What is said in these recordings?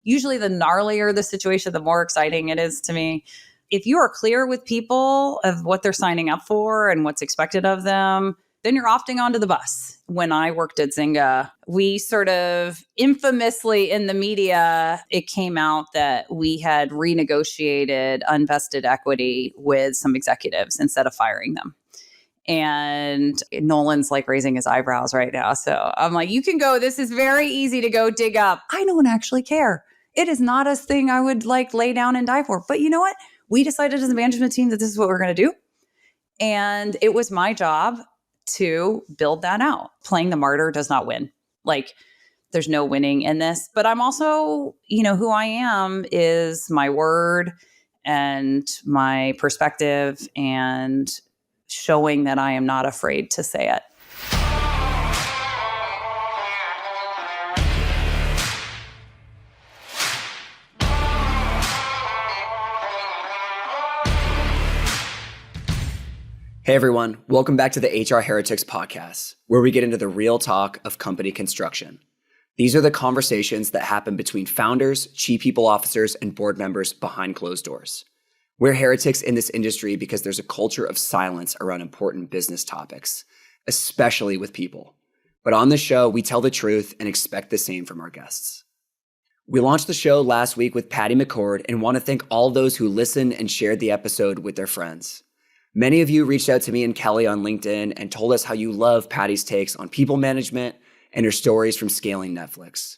Usually the gnarlier the situation, the more exciting it is to me. If you are clear with people of what they're signing up for and what's expected of them, then you're opting onto the bus. When I worked at Zynga, we sort of infamously in the media, it came out that we had renegotiated unvested equity with some executives instead of firing them. And Nolan's like raising his eyebrows right now. So I'm like, you can go. This is very easy to go dig up. I don't actually care. It is not a thing I would like lay down and die for. But you know what? We decided as a management team that this is what we're going to do. And it was my job to build that out. Playing the martyr does not win. Like, there's no winning in this. But I'm also, who I am is my word and my perspective and showing that I am not afraid to say it. Hey everyone, welcome back to the HR Heretics podcast, where we get into the real talk of company construction. These are the conversations that happen between founders, chief people officers, and board members behind closed doors. We're heretics in this industry because there's a culture of silence around important business topics, especially with people. But on the show, we tell the truth and expect the same from our guests. We launched the show last week with Patty McCord and want to thank all those who listened and shared the episode with their friends. Many of you reached out to me and Kelli on LinkedIn and told us how you love Patty's takes on people management and her stories from scaling Netflix.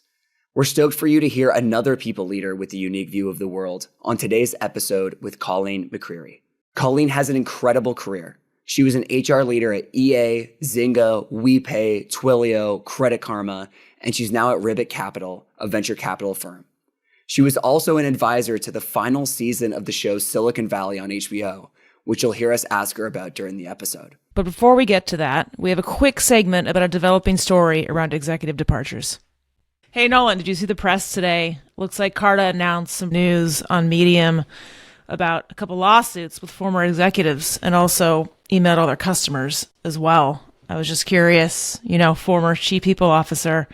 We're stoked for you to hear another people leader with a unique view of the world on today's episode with Colleen McCreary. Colleen has an incredible career. She was an HR leader at EA, Zynga, WePay, Twilio, Credit Karma, and she's now at Ribbit Capital, a venture capital firm. She was also an advisor to the final season of the show Silicon Valley on HBO, which you'll hear us ask her about during the episode. But before we get to that, we have a quick segment about a developing story around executive departures. Hey, Nolan, did you see the press today? Looks like Carta announced some news on Medium about a couple lawsuits with former executives and also emailed all their customers as well. I was just curious, former chief people officer,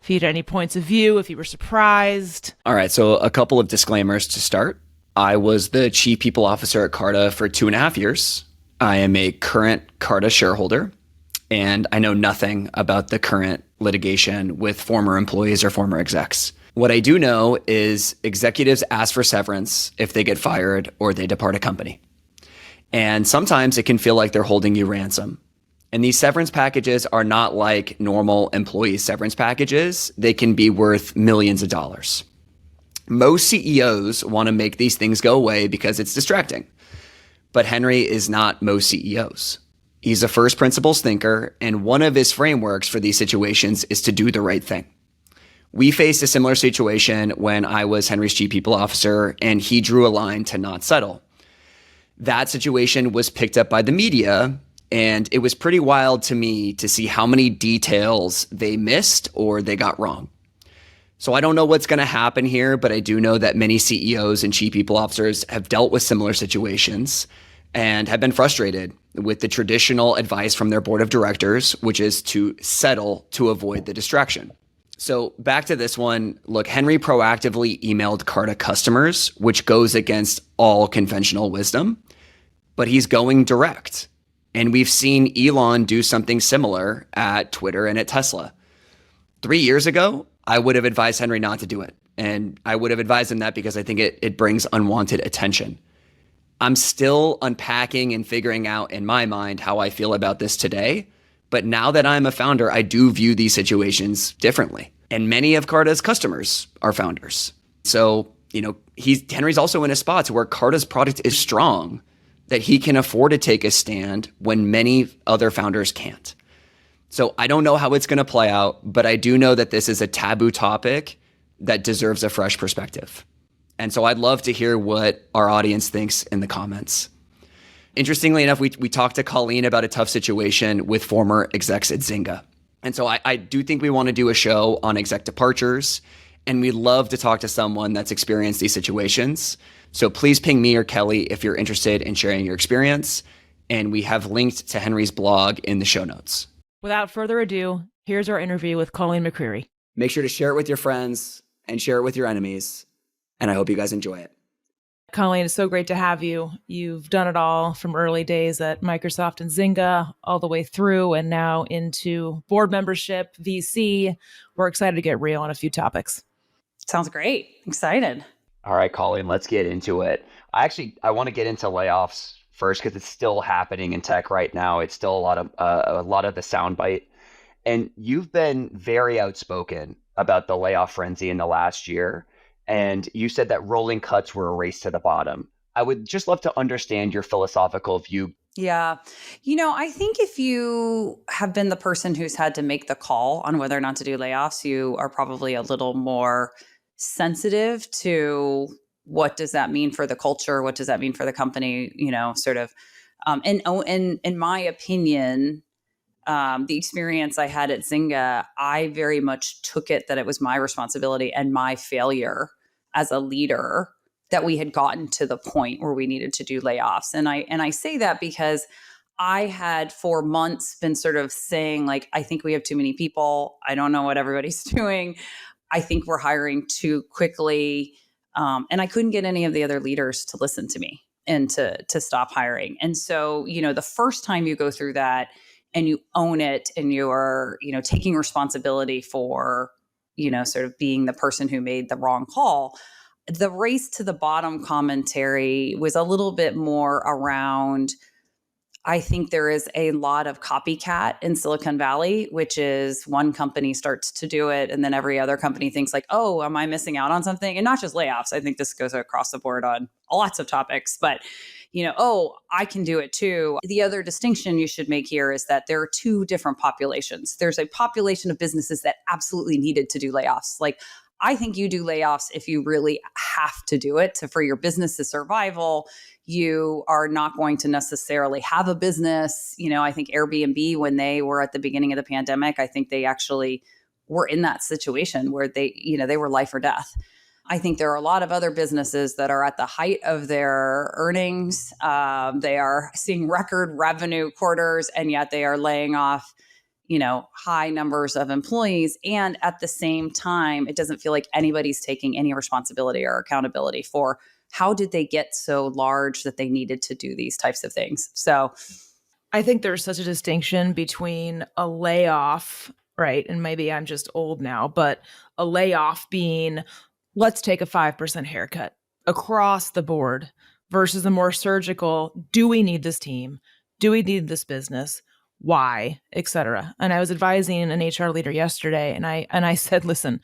if you had any points of view, if you were surprised. All right, so a couple of disclaimers to start. I was the chief people officer at Carta for 2.5 years. I am a current Carta shareholder, and I know nothing about the current litigation with former employees or former execs. What I do know is executives ask for severance if they get fired or they depart a company. And sometimes it can feel like they're holding you ransom. And these severance packages are not like normal employee severance packages. They can be worth millions of dollars. Most CEOs want to make these things go away because it's distracting. But Henry is not most CEOs. He's a first principles thinker, and one of his frameworks for these situations is to do the right thing. We faced a similar situation when I was Henry's chief people officer, and he drew a line to not settle. That situation was picked up by the media, and it was pretty wild to me to see how many details they missed or they got wrong. So I don't know what's going to happen here, but I do know that many CEOs and chief people officers have dealt with similar situations and have been frustrated with the traditional advice from their board of directors, which is to settle to avoid the distraction. So back to this one, look, Henry proactively emailed Carta customers, which goes against all conventional wisdom, but he's going direct. And we've seen Elon do something similar at Twitter and at Tesla. 3 years ago, I would have advised Henry not to do it. And I would have advised him that because I think it brings unwanted attention. I'm still unpacking and figuring out in my mind how I feel about this today. But now that I'm a founder, I do view these situations differently. And many of Carta's customers are founders. So, Henry's also in a spot where Carta's product is strong, that he can afford to take a stand when many other founders can't. So I don't know how it's going to play out, but I do know that this is a taboo topic that deserves a fresh perspective. And so I'd love to hear what our audience thinks in the comments. Interestingly enough, we talked to Colleen about a tough situation with former execs at Zynga. And so I do think we want to do a show on exec departures, and we'd love to talk to someone that's experienced these situations. So please ping me or Kelli if you're interested in sharing your experience. And we have linked to Henry's blog in the show notes. Without further ado, here's our interview with Colleen McCreary. Make sure to share it with your friends and share it with your enemies. And I hope you guys enjoy it. Colleen, it's so great to have you. You've done it all from early days at Microsoft and Zynga all the way through and now into board membership, VC. We're excited to get real on a few topics. Sounds great. Excited. All right, Colleen, let's get into it. I want to get into layoffs first because it's still happening in tech right now. It's still a lot of the soundbite. And you've been very outspoken about the layoff frenzy in the last year. And you said that rolling cuts were a race to the bottom. I would just love to understand your philosophical view. Yeah. I think if you have been the person who's had to make the call on whether or not to do layoffs, you are probably a little more sensitive to what does that mean for the culture? What does that mean for the company? Sort of. And in my opinion, the experience I had at Zynga, I very much took it that it was my responsibility and my failure as a leader that we had gotten to the point where we needed to do layoffs. And I say that because I had for months been sort of saying, like, I think we have too many people. I don't know what everybody's doing. I think we're hiring too quickly. And I couldn't get any of the other leaders to listen to me and to stop hiring. And so, the first time you go through that and you own it and you're, taking responsibility for, sort of being the person who made the wrong call, the race to the bottom commentary was a little bit more around, I think there is a lot of copycat in Silicon Valley, which is one company starts to do it and then every other company thinks like, oh, am I missing out on something? And not just layoffs. I think this goes across the board on lots of topics, but oh, I can do it too. The other distinction you should make here is that there are two different populations. There's a population of businesses that absolutely needed to do layoffs. Like, I think you do layoffs if you really have to do it for your business's survival. You are not going to necessarily have a business. I think Airbnb, when they were at the beginning of the pandemic, I think they actually were in that situation where they were life or death. I think there are a lot of other businesses that are at the height of their earnings. They are seeing record revenue quarters, and yet they are laying off, high numbers of employees. And at the same time, it doesn't feel like anybody's taking any responsibility or accountability for how did they get so large that they needed to do these types of things. So I think there's such a distinction between a layoff, right? And maybe I'm just old now, but a layoff being, let's take a 5% haircut across the board versus the more surgical, do we need this team? Do we need this business? Why, et cetera. And I was advising an HR leader yesterday, and I said, listen,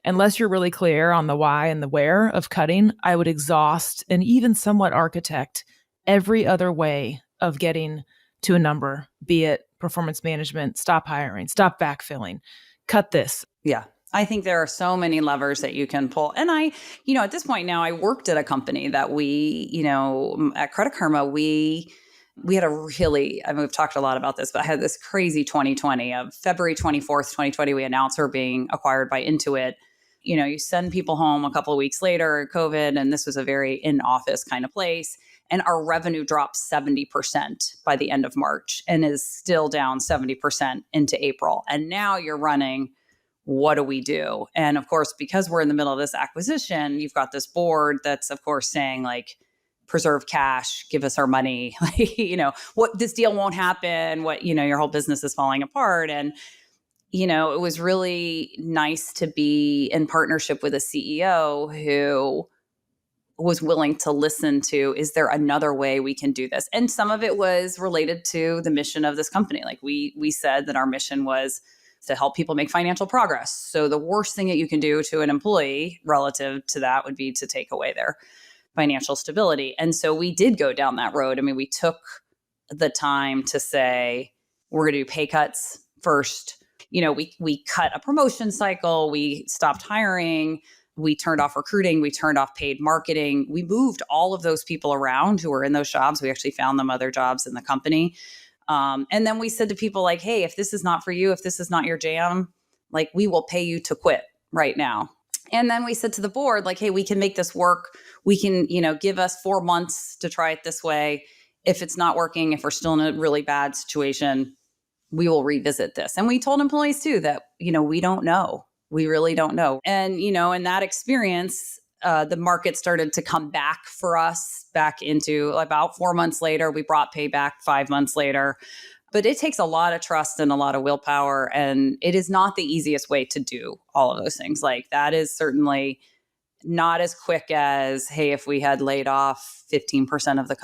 unless you're really clear on the why and the where of cutting, I would exhaust and even somewhat architect every other way of getting to a number, be it performance management, stop hiring, stop backfilling, cut this. Yeah. I think there are so many levers that you can pull. And at this point now, I worked at a company that at Credit Karma, we had we've talked a lot about this, but I had this crazy 2020 of February 24th, 2020, we announced we're being acquired by Intuit. You send people home a couple of weeks later, COVID, and this was a very in-office kind of place. And our revenue dropped 70% by the end of March and is still down 70% into April. And now you're running, what do we do? And of course, because we're in the middle of this acquisition, you've got this board that's, of course, saying like, preserve cash, give us our money. What this deal won't happen, your whole business is falling apart. And, it was really nice to be in partnership with a CEO who was willing to listen to, is there another way we can do this? And some of it was related to the mission of this company. Like we said that our mission was to help people make financial progress. So the worst thing that you can do to an employee relative to that would be to take away their financial stability. And so we did go down that road. I mean, we took the time to say, we're going to do pay cuts first. We cut a promotion cycle. We stopped hiring. We turned off recruiting. We turned off paid marketing. We moved all of those people around who were in those jobs. We actually found them other jobs in the company. And then we said to people like, hey, if this is not for you, if this is not your jam, like we will pay you to quit right now. And then we said to the board, like, hey, we can make this work. We can, give us 4 months to try it this way. If it's not working, if we're still in a really bad situation, we will revisit this. And we told employees too that, we don't know. We really don't know. And, in that experience, the market started to come back for us back into about 4 months later. We brought payback 5 months later. But it takes a lot of trust and a lot of willpower. And it is not the easiest way to do all of those things. Like that is certainly not as quick as, hey, if we had laid off 15% of the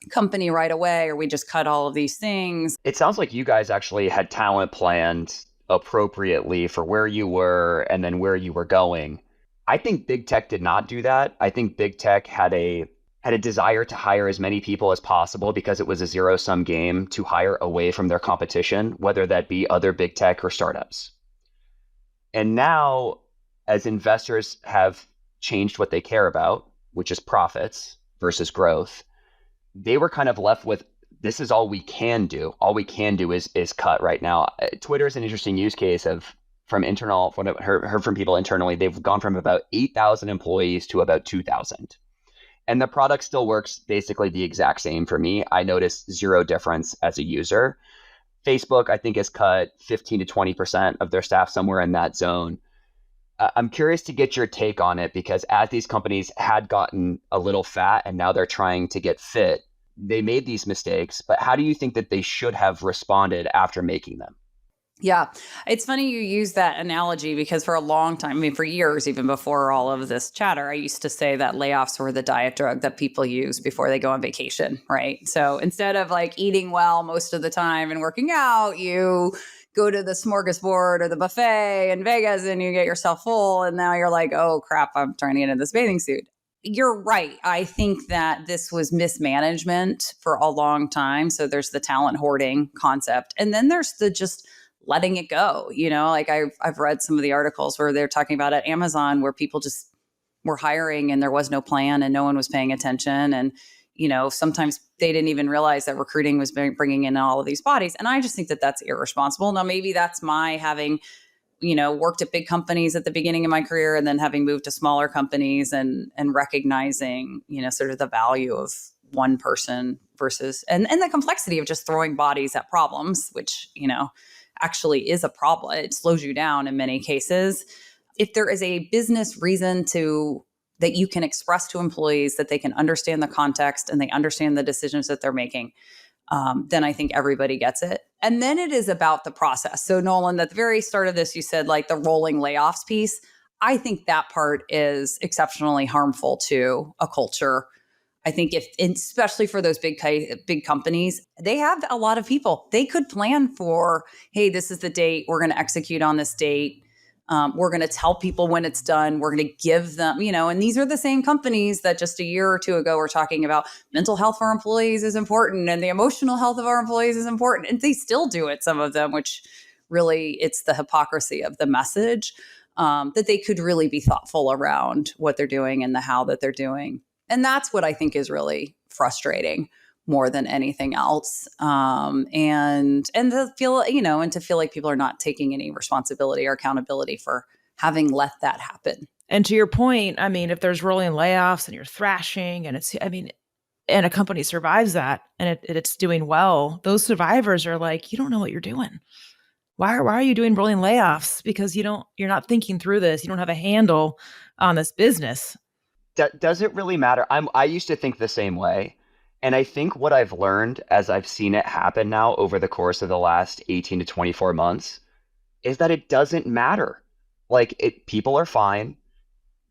company right away, or we just cut all of these things. It sounds like you guys actually had talent planned appropriately for where you were and then where you were going. I think big tech did not do that. I think big tech had a desire to hire as many people as possible because it was a zero-sum game to hire away from their competition, whether that be other big tech or startups. And now, as investors have changed what they care about, which is profits versus growth, they were kind of left with, this is all we can do. All we can do is cut right now. Twitter is an interesting use case from what I've heard from people internally. They've gone from about 8,000 employees to about 2,000. And the product still works basically the exact same for me. I notice zero difference as a user. Facebook, I think, has cut 15 to 20% of their staff, somewhere in that zone. I'm curious to get your take on it, because as these companies had gotten a little fat and now they're trying to get fit, they made these mistakes. But how do you think that they should have responded after making them? Yeah, it's funny you use that analogy, because for a long time, for years, even before all of this chatter, I used to say that layoffs were the diet drug that people use before they go on vacation, right? So instead of like eating well most of the time and working out, you go to the smorgasbord or the buffet in Vegas and you get yourself full. And now you're like, oh crap, I'm trying to get into this bathing suit. You're right. I think that this was mismanagement for a long time. So there's the talent hoarding concept. And then there's the just letting it go. Like I've read some of the articles where they're talking about at Amazon where people just were hiring and there was no plan and no one was paying attention. And, sometimes they didn't even realize that recruiting was bringing in all of these bodies. And I just think that that's irresponsible. Now, maybe that's my having, worked at big companies at the beginning of my career and then having moved to smaller companies and recognizing, sort of the value of one person versus, and the complexity of just throwing bodies at problems, which, actually is a problem. It slows you down in many cases. If there is a business reason that you can express to employees that they can understand the context and they understand the decisions that they're making, then I think everybody gets it. And then it is about the process. So Nolan, at the very start of this, you said like the rolling layoffs piece. I think that part is exceptionally harmful to a culture. I think especially for those big companies, they have a lot of people. They could plan for, hey, this is the date. We're going to execute on this date. We're going to tell people when it's done. We're going to give them, and these are the same companies that just a year or two ago were talking about mental health for employees is important and the emotional health of our employees is important. And they still do it, some of them, which really it's the hypocrisy of the message, that they could really be thoughtful around what they're doing and the how that they're doing. And that's what I think is really frustrating more than anything else. And to feel, and to feel like people are not taking any responsibility or accountability for having let that happen. And to your point, if there's rolling layoffs and you're thrashing and and a company survives that and it's doing well, those survivors are like, you don't know what you're doing. Why are you doing rolling layoffs? Because you're not thinking through this. You don't have a handle on this business. Does it really matter? I used to think the same way. And I think what I've learned as I've seen it happen now over the course of the last 18 to 24 months is that it doesn't matter. People are fine.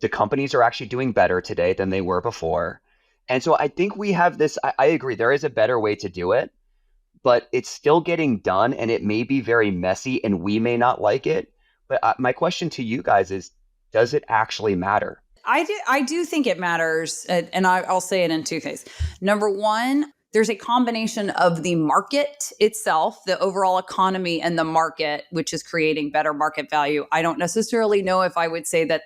The companies are actually doing better today than they were before. And so I think we have this, I agree, there is a better way to do it, but it's still getting done and it may be very messy and we may not like it. But my question to you guys is, does it actually matter? I do think it matters. And I'll say it in two things. Number one, there's a combination of the market itself, the overall economy and the market, which is creating better market value. I don't necessarily know if I would say that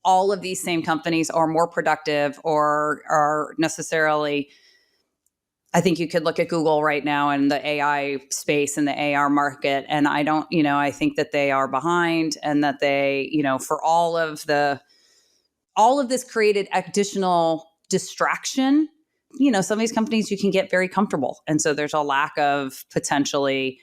all of these same companies are more productive or are necessarily. I think you could look at Google right now and the AI space and the AR market. And I think that they are behind and that they, for all of this created additional distraction. Some of these companies you can get very comfortable. And so there's a lack of potentially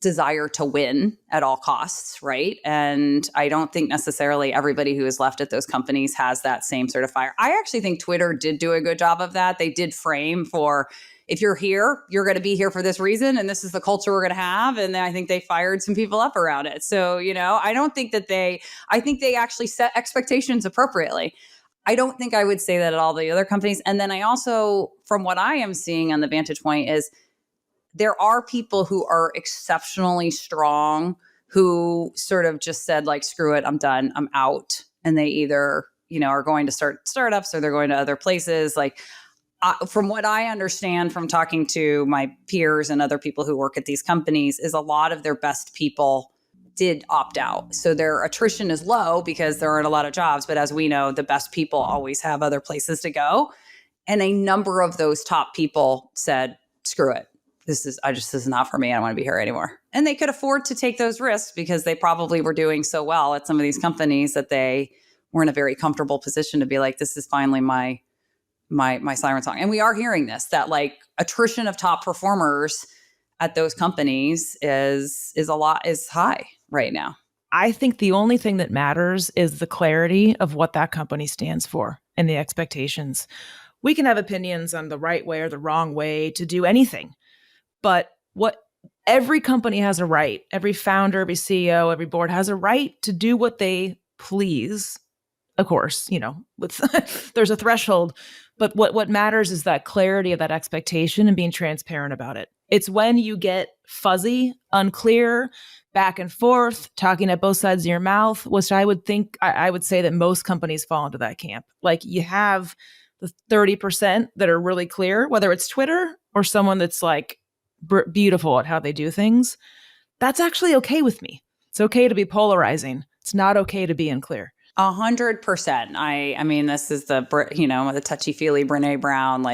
desire to win at all costs, right? And I don't think necessarily everybody who is left at those companies has that same sort of fire. I actually think Twitter did do a good job of that. They did frame for, if you're here, you're going to be here for this reason, and this is the culture we're going to have. And then I think they fired some people up around it. So, I don't think that I think they actually set expectations appropriately. I don't think I would say that at all the other companies. And then I also, from what I am seeing on the vantage point, is there are people who are exceptionally strong who sort of just said, like, screw it, I'm done, I'm out. And they either, are going to start startups or they're going to other places. Like, from what I understand from talking to my peers and other people who work at these companies, is a lot of their best people did opt out. So their attrition is low because there aren't a lot of jobs. But as we know, the best people always have other places to go. And a number of those top people said, screw it. This is not for me. I don't want to be here anymore. And they could afford to take those risks because they probably were doing so well at some of these companies that they were in a very comfortable position to be like, this is finally my siren song. And we are hearing this, that like attrition of top performers at those companies is high right now. I think the only thing that matters is the clarity of what that company stands for and the expectations. We can have opinions on the right way or the wrong way to do anything. But what every company has a right, every founder, every CEO, every board has a right to do what they please. Of course, there's a threshold, but what matters is that clarity of that expectation and being transparent about it. It's when you get fuzzy, unclear, back and forth, talking at both sides of your mouth, which I would think, I would say that most companies fall into that camp. Like, you have the 30% that are really clear, whether it's Twitter or someone that's like, beautiful at how they do things. That's actually okay with me. It's okay to be polarizing. It's not okay to be unclear. 100%. I mean, this is the touchy-feely Brene Brown,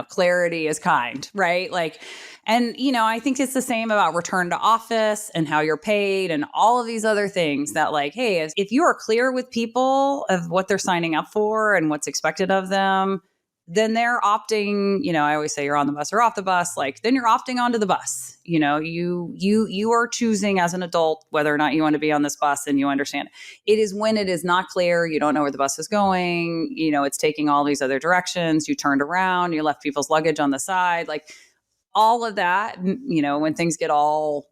clarity is kind, right? And I think it's the same about return to office and how you're paid and all of these other things that hey, if you are clear with people of what they're signing up for and what's expected of them, then they're opting, I always say you're on the bus or off the bus, then you're opting onto the bus. You are choosing as an adult whether or not you want to be on this bus, and you understand it is when it is not clear, you don't know where the bus is going, it's taking all these other directions, you turned around, you left people's luggage on the side, all of that, when things get all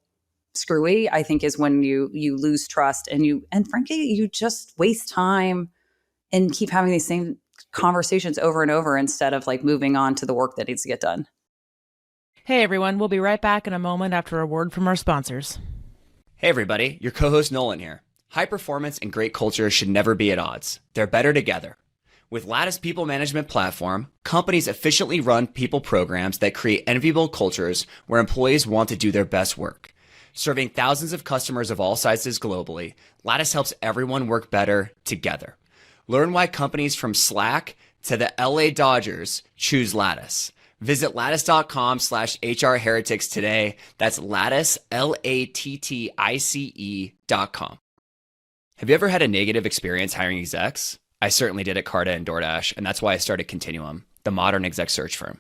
screwy, I think is when you lose trust and frankly, you just waste time and keep having these same conversations over and over instead of moving on to the work that needs to get done. Hey everyone, we'll be right back in a moment after a word from our sponsors. Hey everybody, your co-host Nolan here. High performance and great culture should never be at odds. They're better together. With Lattice People Management Platform, companies efficiently run people programs that create enviable cultures where employees want to do their best work. Serving thousands of customers of all sizes globally, Lattice helps everyone work better together. Learn why companies from Slack to the LA Dodgers choose Lattice. Visit lattice.com/HRheretics today. That's Lattice, LATTICE.com. Have you ever had a negative experience hiring execs? I certainly did at Carta and DoorDash, and that's why I started Continuum, the modern exec search firm.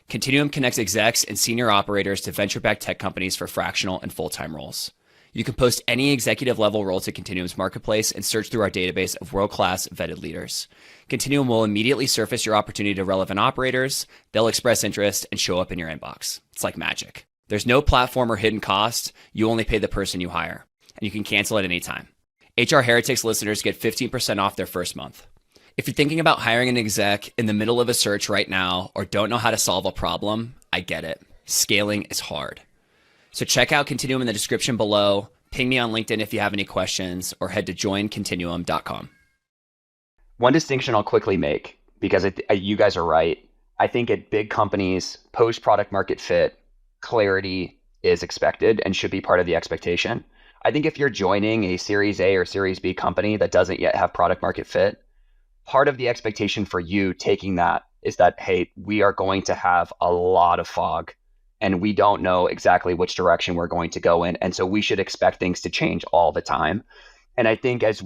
Continuum connects execs and senior operators to venture-backed tech companies for fractional and full-time roles. You can post any executive level role to Continuum's marketplace and search through our database of world-class vetted leaders. Continuum will immediately surface your opportunity to relevant operators. They'll express interest and show up in your inbox. It's like magic. There's no platform or hidden cost. You only pay the person you hire, and you can cancel at any time. HR Heretics listeners get 15% off their first month. If you're thinking about hiring an exec in the middle of a search right now or don't know how to solve a problem, I get it. Scaling is hard. So check out Continuum in the description below. Ping me on LinkedIn if you have any questions, or head to joincontinuum.com. One distinction I'll quickly make, because you guys are right. I think at big companies, post-product market fit, clarity is expected and should be part of the expectation. I think if you're joining a Series A or Series B company that doesn't yet have product market fit, part of the expectation for you taking that is that, hey, we are going to have a lot of fog and we don't know exactly which direction we're going to go in. And so we should expect things to change all the time. And I think as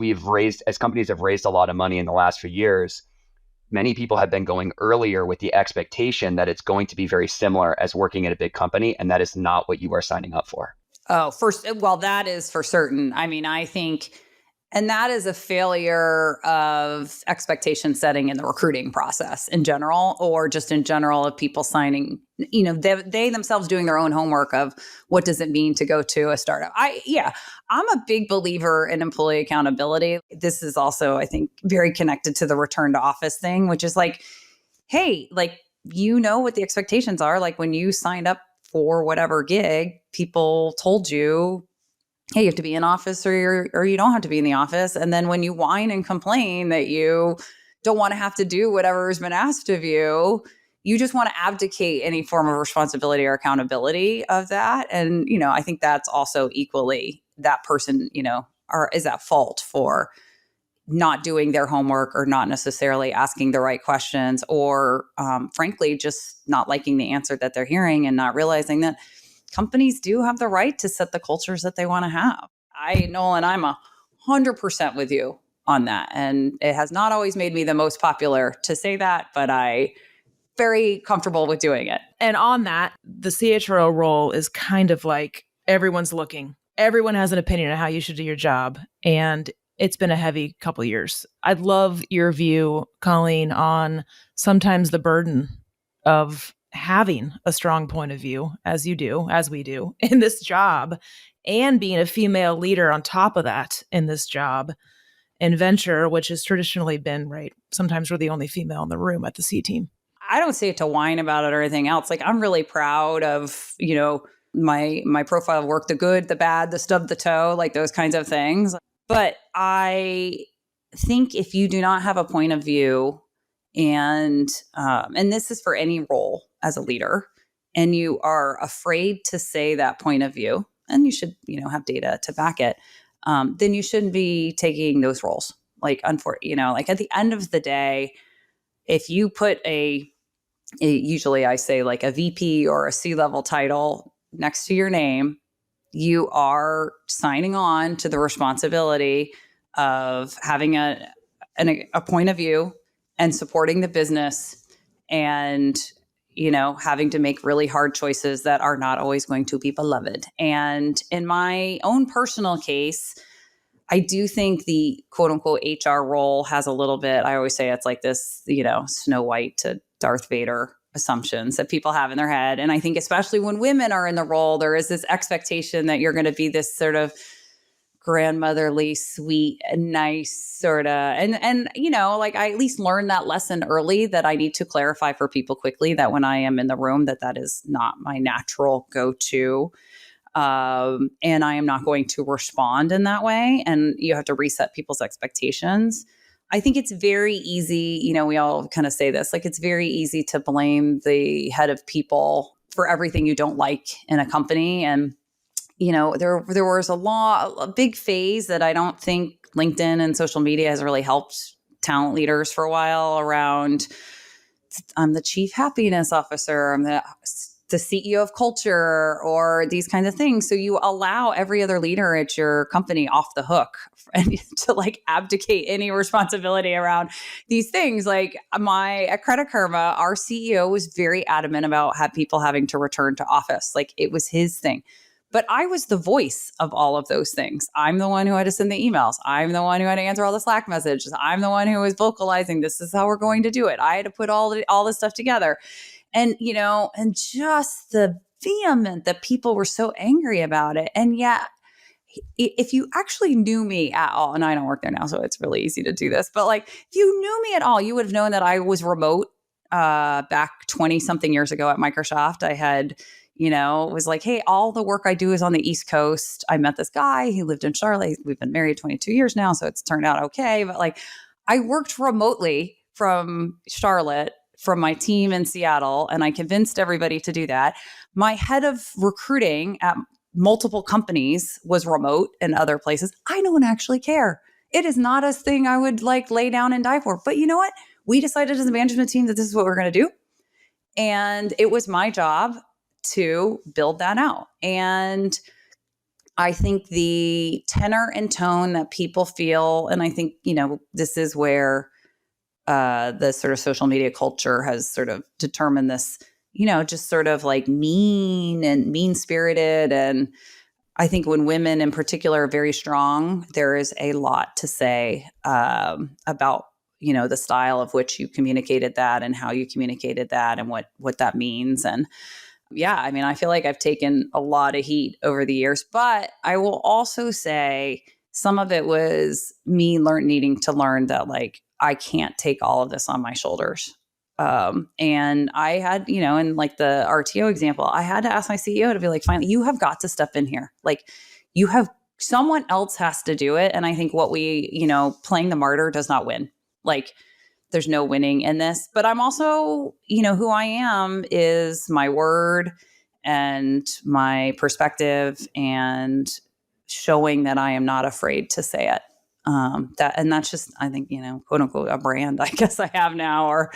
companies have raised a lot of money in the last few years, many people have been going earlier with the expectation that it's going to be very similar as working at a big company. And that is not what you are signing up for. Oh, well, that is for certain. I mean, I think, and that is a failure of expectation setting in the recruiting process in general, or just in general of people signing, they themselves doing their own homework of what does it mean to go to a startup. I'm a big believer in employee accountability. This is also, I think, very connected to the return to office thing, which is like, hey, like, what the expectations are. Like when you signed up for whatever gig, people told you, hey, you have to be in office or you don't have to be in the office. And then when you whine and complain that you don't want to have to do whatever has been asked of you, you just want to abdicate any form of responsibility or accountability of that. And, I think that's also equally that person, is at fault for not doing their homework or not necessarily asking the right questions or frankly, just not liking the answer that they're hearing and not realizing that companies do have the right to set the cultures that they want to have. Nolan, I'm 100% with you on that. And it has not always made me the most popular to say that, but I very comfortable with doing it. And on that, the CHRO role is kind of like everyone's looking. Everyone has an opinion on how you should do your job. And it's been a heavy couple years. I'd love your view, Colleen, on sometimes the burden of having a strong point of view, as we do in this job, and being a female leader on top of that in this job in venture, which has traditionally been, right, sometimes we're the only female in the room at the C team. I don't say it to whine about it or anything else. Like, I'm really proud of, my profile work, the good, the bad, the stub, the toe, like those kinds of things. But I think if you do not have a point of view, and this is for any role as a leader, and you are afraid to say that point of view, and you should, have data to back it, then you shouldn't be taking those roles. Like, like at the end of the day, if you put usually I say like a VP or a C-level title next to your name, you are signing on to the responsibility of having a point of view and supporting the business and, having to make really hard choices that are not always going to be beloved. And in my own personal case, I do think the quote unquote HR role has a little bit, I always say it's like this, Snow White to Darth Vader assumptions that people have in their head. And I think especially when women are in the role, there is this expectation that you're going to be this sort of grandmotherly, sweet, nice sort of, and like I at least learned that lesson early that I need to clarify for people quickly that when I am in the room, that is not my natural go-to. And I am not going to respond in that way. And you have to reset people's expectations. I think it's very easy, we all kind of say this, like it's very easy to blame the head of people for everything you don't like in a company. And, there was a big phase that I don't think LinkedIn and social media has really helped talent leaders for a while around, I'm the chief happiness officer, I'm the CEO of culture, or these kinds of things. So you allow every other leader at your company off the hook and to like abdicate any responsibility around these things. Like at Credit Karma, our CEO was very adamant about people having to return to office. Like it was his thing. But I was the voice of all of those things. I'm the one who had to send the emails. I'm the one who had to answer all the Slack messages. I'm the one who was vocalizing, this is how we're going to do it. I had to put all this stuff together. And, and just the vehement that people were so angry about it. And yet, if you actually knew me at all, and I don't work there now, so it's really easy to do this, but like, if you knew me at all, you would have known that I was remote back 20 something years ago at Microsoft. I had, was like, hey, all the work I do is on the East Coast. I met this guy, he lived in Charlotte. We've been married 22 years now, so it's turned out okay. But like, I worked remotely from Charlotte, from my team in Seattle, and I convinced everybody to do that. My head of recruiting at multiple companies was remote in other places. I don't actually care. It is not a thing I would like lay down and die for. But you know what? We decided as a management team that this is what we're going to do. And it was my job to build that out. And I think the tenor and tone that people feel, and I think, this is where the sort of social media culture has sort of determined this, just sort of like mean-spirited. And I think when women in particular are very strong, there is a lot to say about, the style of which you communicated that and how you communicated that and what that means. And yeah, I mean, I feel like I've taken a lot of heat over the years, but I will also say some of it was me needing to learn that like, I can't take all of this on my shoulders. And I had, in like the RTO example, I had to ask my CEO to be like, finally, you have got to step in here. Like someone else has to do it. And I think playing the martyr does not win. Like there's no winning in this, but I'm also, who I am is my word and my perspective and showing that I am not afraid to say it. That's just, I think, quote unquote, a brand I guess I have now, or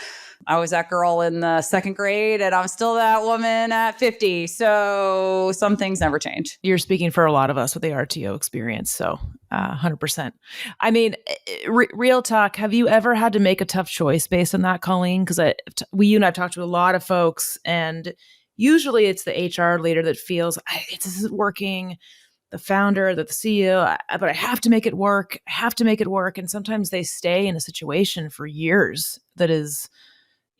I was that girl in the second grade and I'm still that woman at 50. So some things never change. You're speaking for a lot of us with the RTO experience. So 100%. I mean, real talk, have you ever had to make a tough choice based on that, Colleen? Because you and I've talked to a lot of folks, and usually it's the HR leader that feels this isn't working, the founder, the CEO, but I have to make it work. I have to make it work. And sometimes they stay in a situation for years that is,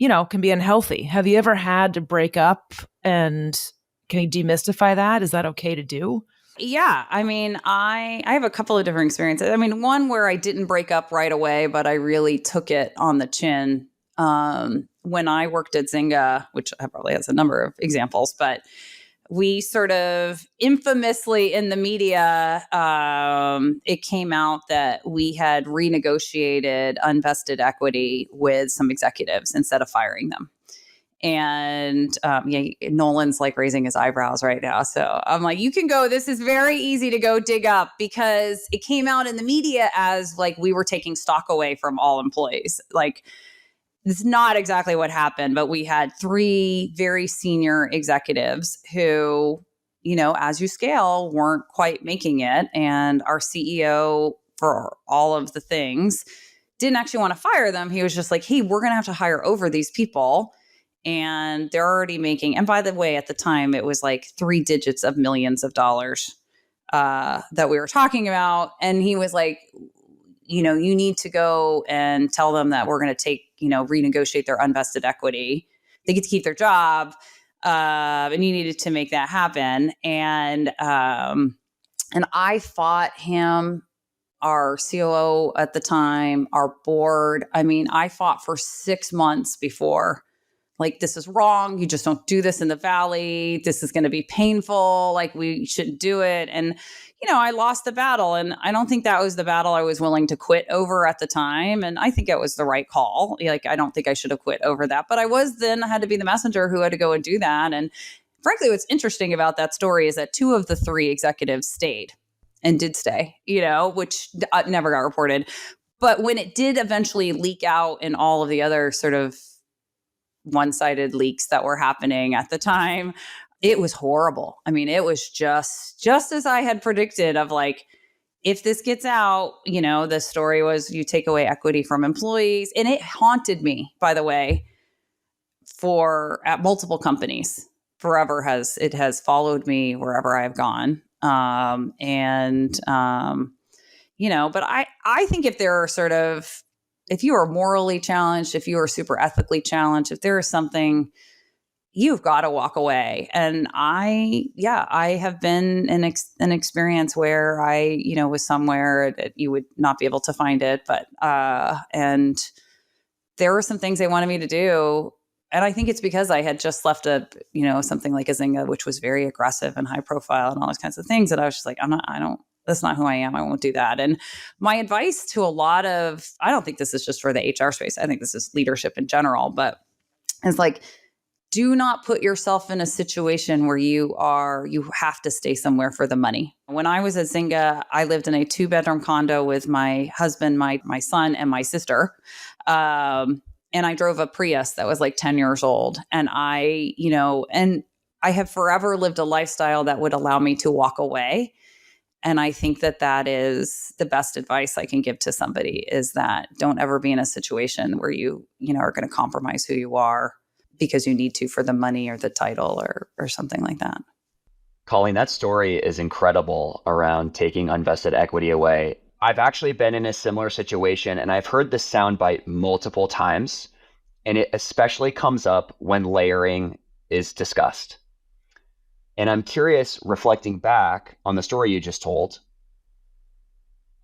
can be unhealthy. Have you ever had to break up, and can you demystify that? Is that okay to do? Yeah. I mean, I have a couple of different experiences. I mean, one where I didn't break up right away, but I really took it on the chin. When I worked at Zynga, which probably has a number of examples, but we sort of infamously in the media, it came out that we had renegotiated unvested equity with some executives instead of firing them. And Nolan's like raising his eyebrows right now. So I'm like, this is very easy to go dig up, because it came out in the media as like we were taking stock away from all employees. Like, it's not exactly what happened, but we had 3 very senior executives who, as you scale, weren't quite making it. And our CEO, for all of the things, didn't actually want to fire them. He was just like, hey, we're going to have to hire over these people. And they're already making, and by the way, at the time, it was like 3 digits of millions of dollars that we were talking about. And he was like, you need to go and tell them that we're going to renegotiate their unvested equity. They get to keep their job. And you needed to make that happen. And I fought him, our COO at the time, our board. I mean, I fought for 6 months before, like, this is wrong. You just don't do this in the Valley. This is going to be painful. Like, we shouldn't do it. And I lost the battle, and I don't think that was the battle I was willing to quit over at the time. And I think it was the right call. Like, I don't think I should have quit over that, but I had to be the messenger who had to go and do that. And frankly, what's interesting about that story is that 2 of the 3 executives stayed and did stay, which never got reported. But when it did eventually leak out in all of the other sort of one-sided leaks that were happening at the time, it was horrible. I mean, it was just as I had predicted, of like, if this gets out, the story was you take away equity from employees. And it haunted me, by the way, at multiple companies. Forever it has followed me wherever I've gone. But I think if there are if you are morally challenged, if you are super ethically challenged, if there is something, you've got to walk away. And I have been in an experience where I, was somewhere that you would not be able to find it, but, and there were some things they wanted me to do. And I think it's because I had just left something like a Zynga, which was very aggressive and high profile and all those kinds of things. And I was just like, that's not who I am. I won't do that. And my advice to a lot of, I don't think this is just for the HR space, I think this is leadership in general, but it's like, do not put yourself in a situation where you have to stay somewhere for the money. When I was at Zynga, I lived in a 2-bedroom condo with my husband, my son, and my sister. And I drove a Prius that was like 10 years old. And I have forever lived a lifestyle that would allow me to walk away. And I think that is the best advice I can give to somebody, is that don't ever be in a situation where you are going to compromise who you are because you need to for the money or the title or something like that. Colleen, that story is incredible around taking unvested equity away. I've actually been in a similar situation, and I've heard this soundbite multiple times, and it especially comes up when layering is discussed. And I'm curious, reflecting back on the story you just told,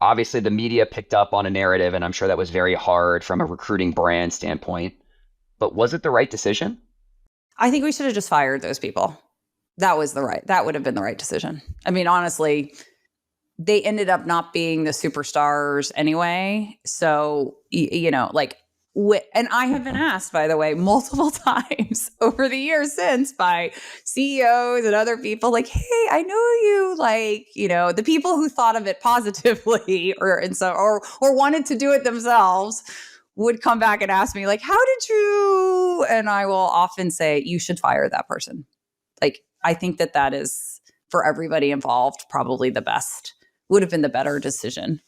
obviously the media picked up on a narrative, and I'm sure that was very hard from a recruiting brand standpoint, but was it the right decision? I think we should have just fired those people. That would have been the right decision. I mean, honestly, they ended up not being the superstars anyway. So, and I have been asked, by the way, multiple times over the years since by CEOs and other people like, hey, I know you, the people who thought of it positively or wanted to do it themselves would come back and ask me like, how did you? And I will often say, you should fire that person. I think that is for everybody involved, probably would have been the better decision.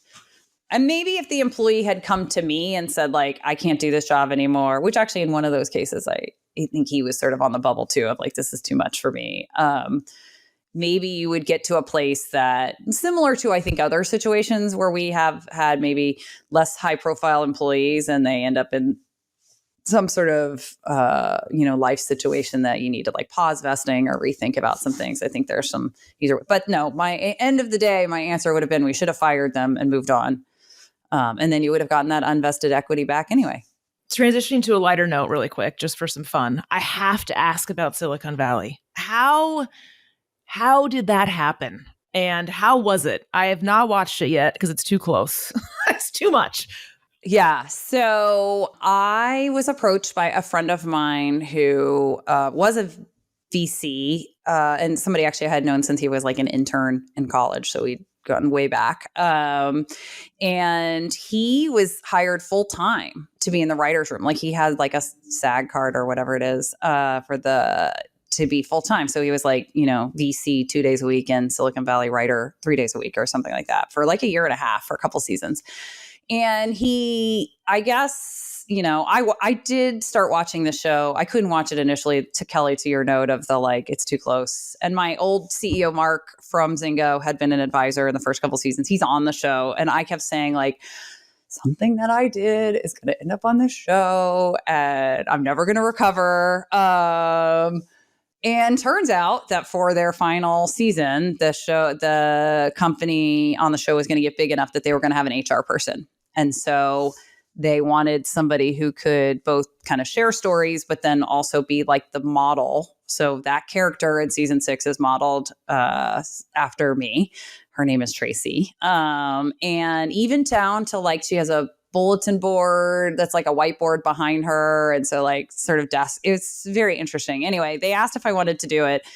And maybe if the employee had come to me and said like, I can't do this job anymore, which actually in one of those cases, I think he was sort of on the bubble too of like, this is too much for me. Maybe you would get to a place that similar to, I think, other situations where we have had maybe less high profile employees and they end up in some sort of, life situation that you need to like pause vesting or rethink about some things. I think there's some either, but no, end of the day, my answer would have been, we should have fired them and moved on. And then you would have gotten that unvested equity back anyway. Transitioning to a lighter note really quick, just for some fun. I have to ask about Silicon Valley. How did that happen? And how was it? I have not watched it yet because it's too close. It's too much. Yeah. So I was approached by a friend of mine who was a VC and somebody actually I had known since he was like an intern in college. So we'd gotten way back. And he was hired full time to be in the writer's room. Like he had like a SAG card or whatever it is to be full time. So he was like, VC 2 days a week and Silicon Valley writer 3 days a week or something like that for like a year and a half for a couple seasons. And I guess, I did start watching the show. I couldn't watch it initially, to Kelly, to your note of the like, it's too close. And my old CEO, Mark from Zynga, had been an advisor in the first couple seasons. He's on the show. And I kept saying like, something that I did is going to end up on the show and I'm never going to recover. And turns out that for their final season, the company on the show was going to get big enough that they were going to have an HR person. And so they wanted somebody who could both kind of share stories, but then also be like the model. So that character in season 6 is modeled after me. Her name is Tracy. And even down to like, she has a bulletin board that's like a whiteboard behind her. And so like sort of desk, it's very interesting. Anyway, they asked if I wanted to do it.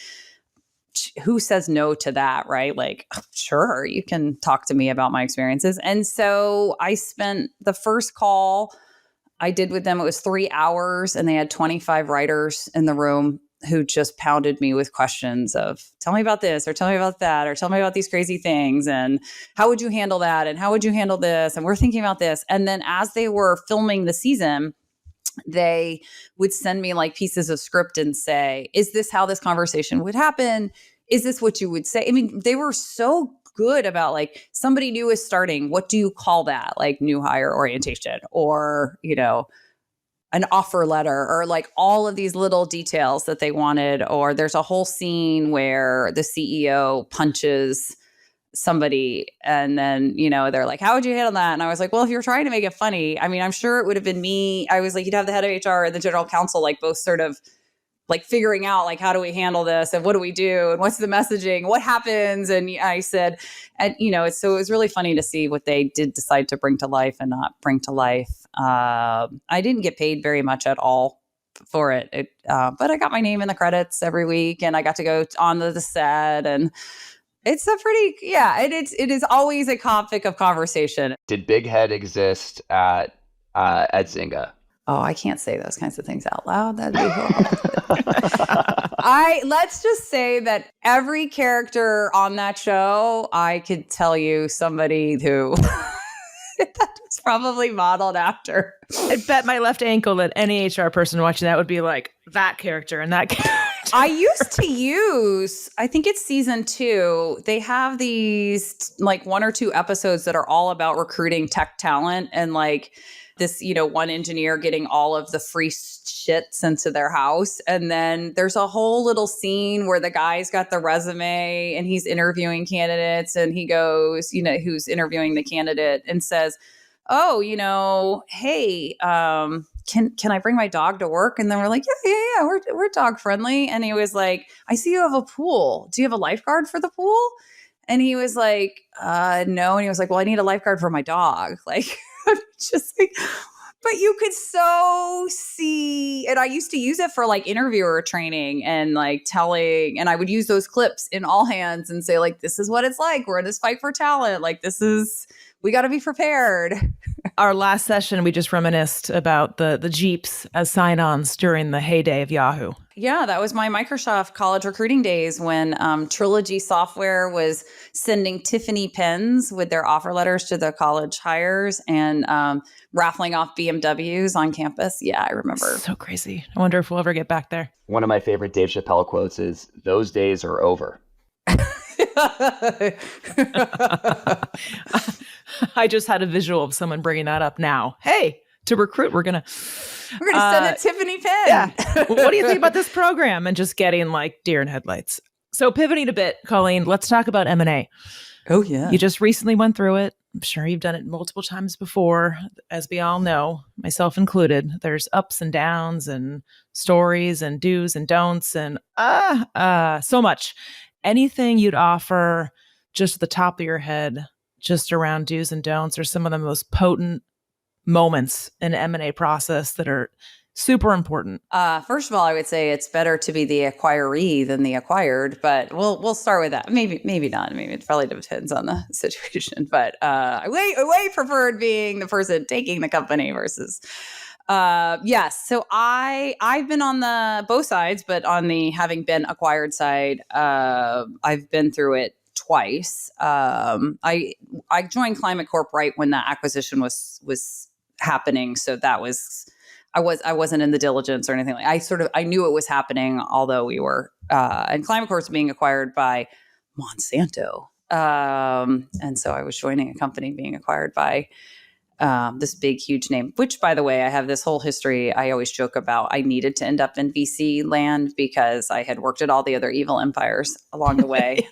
Who says no to that, right? Like, sure, you can talk to me about my experiences. And so I spent the first call I did with them, it was 3 hours and they had 25 writers in the room who just pounded me with questions of tell me about this or tell me about that or tell me about these crazy things and how would you handle that and how would you handle this and we're thinking about this. And then as they were filming the season, they would send me like pieces of script and say, is this how this conversation would happen? Is this what you would say? I mean, they were so good about like somebody new is starting. What do you call that? Like new hire orientation or, an offer letter or like all of these little details that they wanted. Or there's a whole scene where the CEO punches somebody and then, they're like, how would you handle that? And I was like, well, if you're trying to make it funny, I mean, I'm sure it would have been me. I was like, you'd have the head of HR and the general counsel, like both sort of like figuring out like, how do we handle this? And what do we do? And what's the messaging? What happens? And I said, and so it was really funny to see what they did decide to bring to life and not bring to life. I didn't get paid very much at all for it. But I got my name in the credits every week and I got to go on the set and it's a pretty, it is always a topic of conversation. Did Big Head exist at Zynga? Oh, I can't say those kinds of things out loud. That'd be horrible. Let's just say that every character on that show, I could tell you somebody who That was probably modeled after. I bet my left ankle that any HR person watching that would be like, that character and that character. I used to use, I think it's season 2, they have these like 1 or 2 episodes that are all about recruiting tech talent and like this, one engineer getting all of the free shit sent to their house. And then there's a whole little scene where the guy's got the resume and he's interviewing candidates and he goes, who's interviewing the candidate and says, oh, hey, can I bring my dog to work? And then we're like, yeah, we're dog friendly. And he was like, I see you have a pool. Do you have a lifeguard for the pool? And he was like, no. And he was like, well, I need a lifeguard for my dog. Like, just like, but you could so see, and I used to use it for like interviewer training and like telling, and I would use those clips in all hands and say like, this is what it's like. We're in this fight for talent. Like we got to be prepared. Our last session, we just reminisced about the Jeeps as sign-ons during the heyday of Yahoo. Yeah, that was my Microsoft college recruiting days when Trilogy Software was sending Tiffany pens with their offer letters to the college hires and raffling off BMWs on campus. Yeah, I remember. So crazy. I wonder if we'll ever get back there. One of my favorite Dave Chappelle quotes is, "Those days are over." I just had a visual of someone bringing that up now. Hey, to recruit, we're gonna send a Tiffany pen. Yeah. What do you think about this program? And just getting like deer in headlights. So pivoting a bit, Colleen, let's talk about M&A. Oh, yeah. You just recently went through it. I'm sure you've done it multiple times before. As we all know, myself included, there's ups and downs and stories and do's and don'ts and so much. Anything you'd offer just at the top of your head, just around do's and don'ts, or some of the most potent moments in an M&A process that are super important? First of all, I would say it's better to be the acquiree than the acquired, but we'll start with that. Maybe not. Maybe it probably depends on the situation, but I way preferred being the person taking the company versus. Yes. So I've been on the both sides, but on the having been acquired side, I've been through it twice. I joined Climate Corp right when that acquisition was happening. So that was, I wasn't in the diligence or anything. I knew it was happening, although we were, and Climate Corp was being acquired by Monsanto. And so I was joining a company being acquired by this big, huge name, which, by the way, I have this whole history. I always joke about I needed to end up in VC land because I had worked at all the other evil empires along the way.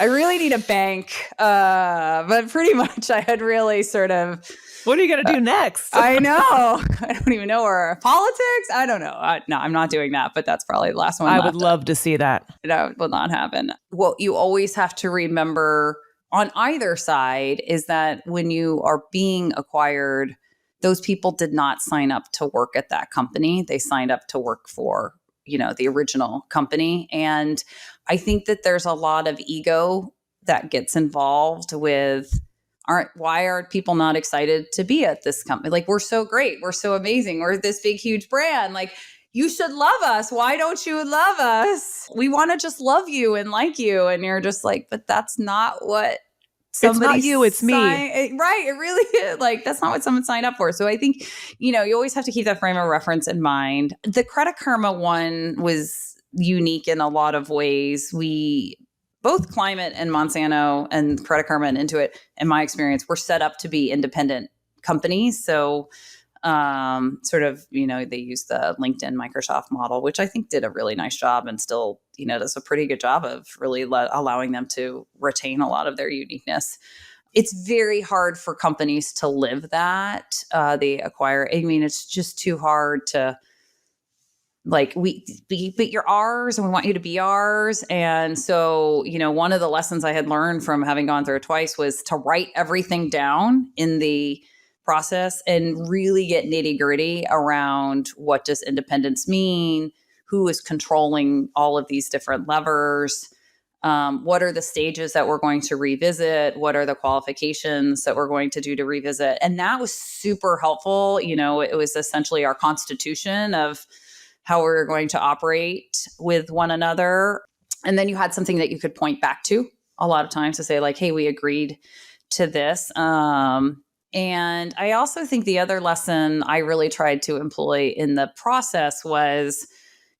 I really need a bank, but pretty much I had really sort of. What are you going to do next? I know. I don't even know where. Politics? I don't know. No, I'm not doing that, but that's probably the last one. I would love to see that. That will not happen. What you always have to remember on either side is that when you are being acquired, those people did not sign up to work at that company. They signed up to work for, the original company. And I think that there's a lot of ego that gets involved with why are people not excited to be at this company? Like, we're so great. We're so amazing. We're this big, huge brand. Like, you should love us. Why don't you love us? We want to just love you and like you. And you're just like, but that's not what somebody. It's not you, it's me. Right. It really is. Like, that's not what someone signed up for. So I think, you always have to keep that frame of reference in mind. The Credit Karma one was unique in a lot of ways. Both Climate and Monsanto and Credit Karma and Intuit, in my experience, were set up to be independent companies. So sort of, they use the LinkedIn Microsoft model, which I think did a really nice job and still, does a pretty good job of really allowing them to retain a lot of their uniqueness. It's very hard for companies to live that. They acquire, it's just too hard to, like, but you're ours and we want you to be ours. And so, one of the lessons I had learned from having gone through it twice was to write everything down in the process and really get nitty gritty around what does independence mean, who is controlling all of these different levers, what are the stages that we're going to revisit, what are the qualifications that we're going to do to revisit. And that was super helpful. It was essentially our constitution of how we were going to operate with one another. And then you had something that you could point back to a lot of times to say like, hey, we agreed to this. And I also think the other lesson I really tried to employ in the process was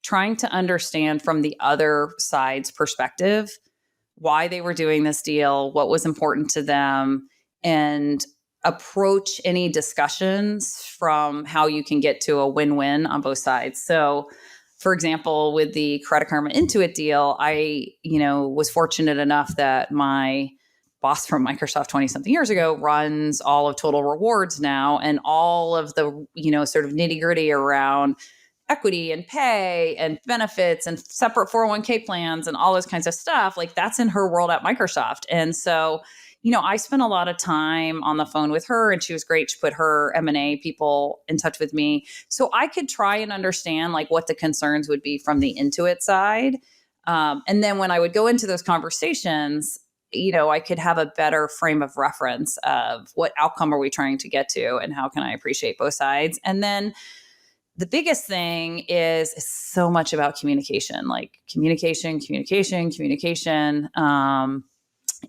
trying to understand from the other side's perspective why they were doing this deal, what was important to them, and approach any discussions from how you can get to a win-win on both sides. So, for example, with the Credit Karma Intuit deal, I, was fortunate enough that my boss from Microsoft 20 something years ago runs all of Total Rewards now, and all of the, sort of nitty gritty around equity and pay and benefits and separate 401k plans and all those kinds of stuff. Like, that's in her world at Microsoft. And so, I spent a lot of time on the phone with her, and she was great. She put her M&A people in touch with me so I could try and understand like what the concerns would be from the Intuit side. And then when I would go into those conversations, I could have a better frame of reference of what outcome are we trying to get to and how can I appreciate both sides. And then the biggest thing is so much about communication, like communication.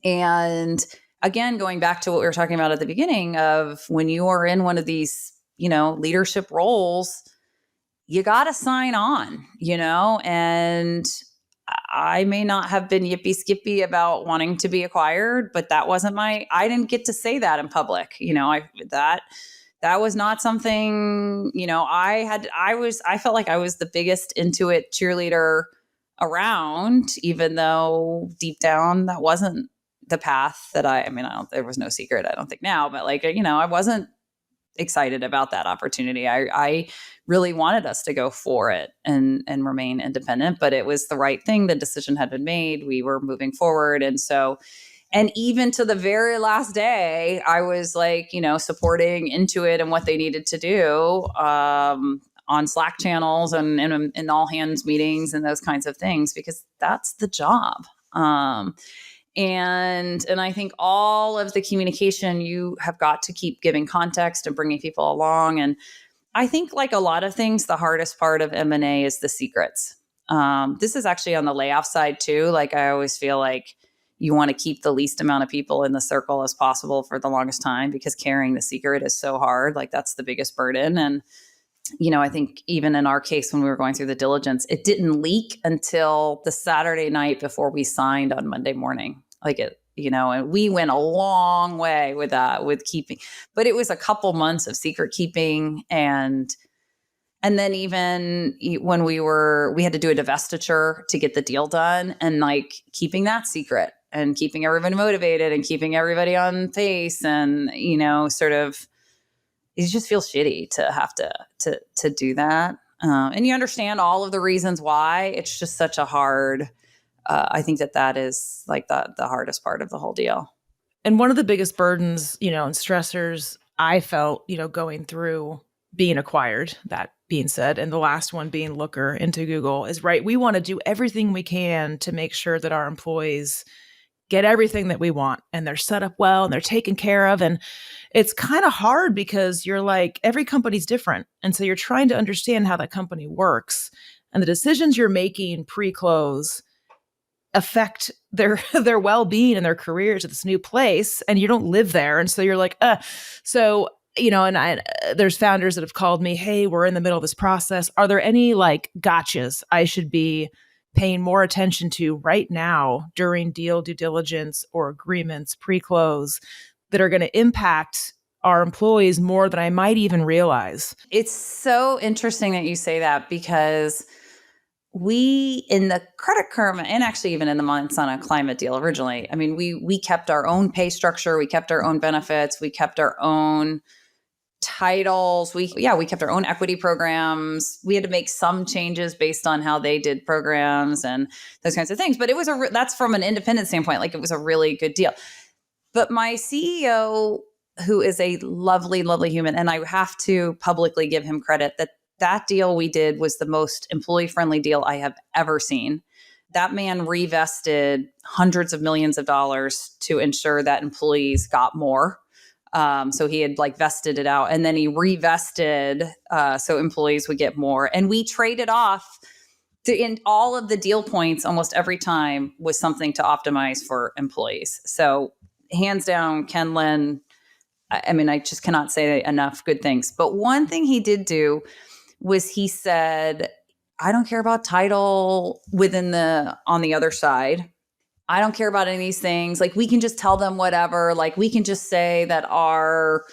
And again, going back to what we were talking about at the beginning of when you are in one of these, leadership roles, you got to sign on, and I may not have been yippee skippy about wanting to be acquired, but that wasn't I didn't get to say that in public. That was not something, I felt like I was the biggest Intuit cheerleader around, even though deep down that wasn't the path that there was no secret, I don't think now, but I wasn't excited about that opportunity. I really wanted us to go for it and remain independent, but it was the right thing. The decision had been made. We were moving forward. And even to the very last day, I was supporting Intuit and what they needed to do on Slack channels and in all hands meetings and those kinds of things, because that's the job. And I think all of the communication, you have got to keep giving context and bringing people along. And I think like a lot of things, the hardest part of M&A is the secrets. This is actually on the layoff side too. Like, I always feel like you want to keep the least amount of people in the circle as possible for the longest time, because carrying the secret is so hard. Like, that's the biggest burden. And, I think even in our case, when we were going through the diligence, it didn't leak until the Saturday night before we signed on Monday morning. And we went a long way with that, with keeping, but it was a couple months of secret keeping. And then even when we had to do a divestiture to get the deal done, and like keeping that secret and keeping everybody motivated and keeping everybody on pace, and, sort of, it just feels shitty to have to do that. And you understand all of the reasons why. It's just such a hard, I think that is like the hardest part of the whole deal. And one of the biggest burdens, and stressors I felt, going through being acquired, that being said, and the last one being Looker into Google, is right. We want to do everything we can to make sure that our employees get everything that we want, and they're set up well and they're taken care of. And it's kind of hard because you're like, every company's different. And so you're trying to understand how that company works, and the decisions you're making pre-close affect their well-being and their careers at this new place, and you don't live there. And so you're like, so, and there's founders that have called me, hey, we're in the middle of this process. Are there any like gotchas I should be paying more attention to right now during deal due diligence or agreements pre-close that are going to impact our employees more than I might even realize? It's so interesting that you say that, because we, in the Credit Karma, and actually even in the Monsanto climate deal originally, we kept our own pay structure, we kept our own benefits, we kept our own titles, we kept our own equity programs. We had to make some changes based on how they did programs and those kinds of things. But it was that's from an independent standpoint, like it was a really good deal. But my CEO, who is a lovely, lovely human, and I have to publicly give him credit that deal we did was the most employee-friendly deal I have ever seen. That man revested hundreds of millions of dollars to ensure that employees got more. So he had like vested it out, and then he revested so employees would get more. And we traded off in all of the deal points almost every time was something to optimize for employees. So hands down, Ken Lin, I mean, I just cannot say enough good things. But one thing he did do was he said, I don't care about title on the other side. I don't care about any of these things. Like, we can just tell them whatever. Like, we can just say that our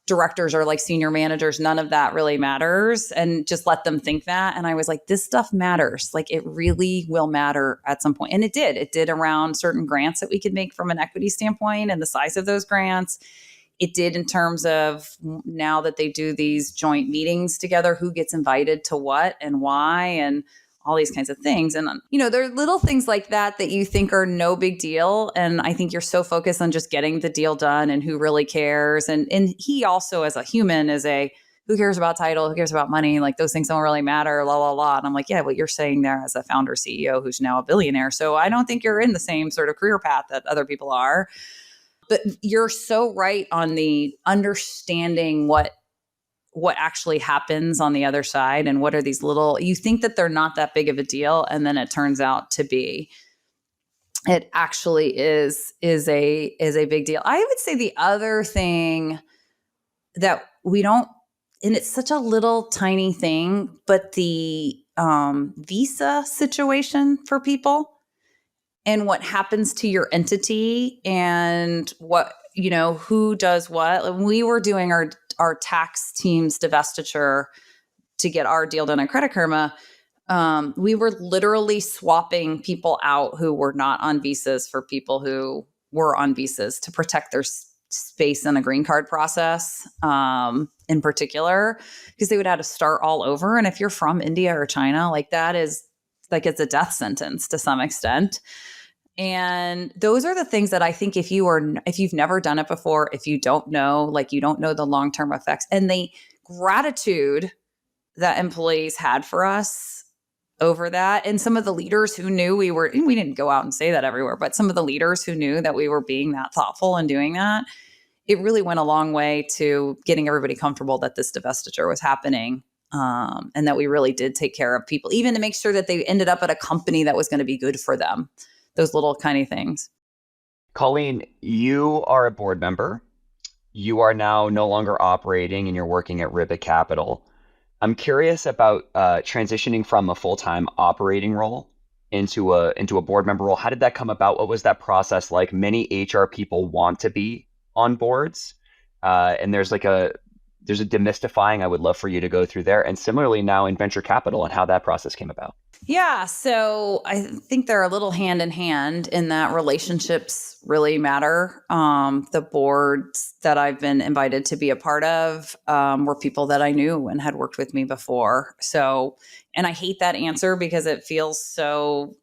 directors are like senior managers. None of that really matters. And just let them think that. And I was like, this stuff matters. Like, it really will matter at some point. And it did. It did around certain grants that we could make from an equity standpoint and the size of those grants. It did in terms of now that they do these joint meetings together, who gets invited to what and why, and all these kinds of things. And, there are little things like that you think are no big deal. And I think you're so focused on just getting the deal done and who really cares. And he also, as a human, is who cares about title? Who cares about money? Like, those things don't really matter, la, la, la. And I'm like, yeah, what you're saying there as a founder CEO who's now a billionaire. So I don't think you're in the same sort of career path that other people are. But you're so right on the understanding what actually happens on the other side, and what are these little, you think that they're not that big of a deal, and then it turns out to be. It actually is a big deal. I would say the other thing that we don't, and it's such a little tiny thing, but the visa situation for people and what happens to your entity and what, who does what. When we were doing our tax team's divestiture to get our deal done at Credit Karma, we were literally swapping people out who were not on visas for people who were on visas to protect their space in a green card process, in particular, because they would have to start all over. And if you're from India or China, like, that is like, it's a death sentence to some extent. And those are the things that I think if you've never done it before, if you don't know, like, you don't know the long-term effects and the gratitude that employees had for us over that. And some of the leaders who knew we didn't go out and say that everywhere, but some of the leaders who knew that we were being that thoughtful and doing that, it really went a long way to getting everybody comfortable that this divestiture was happening. And that we really did take care of people, even to make sure that they ended up at a company that was going to be good for them. Those little kind of things. Colleen, you are a board member. You are now no longer operating and you're working at Ribbit Capital. I'm curious about transitioning from a full-time operating role into a board member role. How did that come about? What was that process like? Many HR people want to be on boards, and there's a demystifying I would love for you to go through there. And similarly now in venture capital and how that process came about. Yeah. So I think they're a little hand in hand in that relationships really matter. The boards that I've been invited to be a part of were people that I knew and had worked with me before. So, and I hate that answer because it feels so,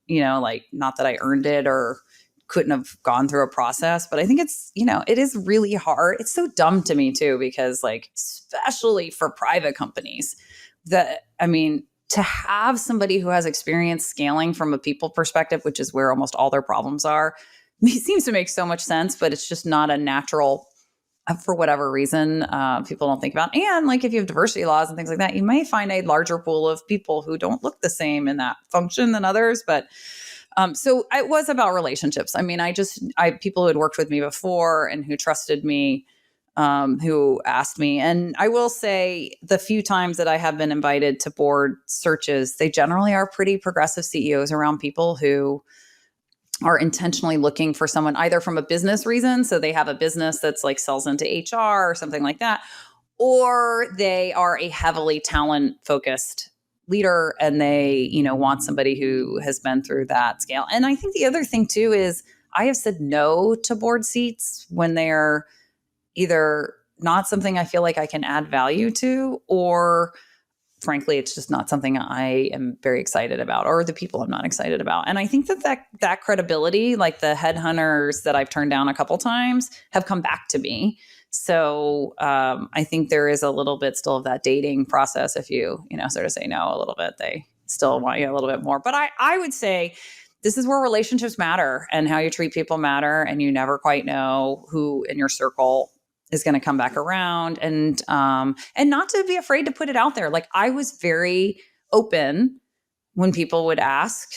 like, not that I earned it or couldn't have gone through a process, but I think it's, it is really hard. It's so dumb to me too, because, like, especially for private companies to have somebody who has experience scaling from a people perspective, which is where almost all their problems are, it seems to make so much sense, but it's just not a natural, for whatever reason, people don't think about. And, like, if you have diversity laws and things like that, you may find a larger pool of people who don't look the same in that function than others. But so it was about relationships. I mean, people who had worked with me before and who trusted me, who asked me. And I will say the few times that I have been invited to board searches, they generally are pretty progressive CEOs around people who are intentionally looking for someone either from a business reason. So they have a business that's like sells into HR or something like that, or they are a heavily talent focused leader and they, want somebody who has been through that scale. And I think the other thing too is I have said no to board seats when they're either not something I feel like I can add value to, or frankly, it's just not something I am very excited about, or the people I'm not excited about. And I think that credibility, like the headhunters that I've turned down a couple times, have come back to me. So I think there is a little bit still of that dating process. If you, sort of say no a little bit, they still want you a little bit more. But I would say this is where relationships matter and how you treat people matter. And you never quite know who in your circle is going to come back around, and not to be afraid to put it out there. Like, I was very open when people would ask,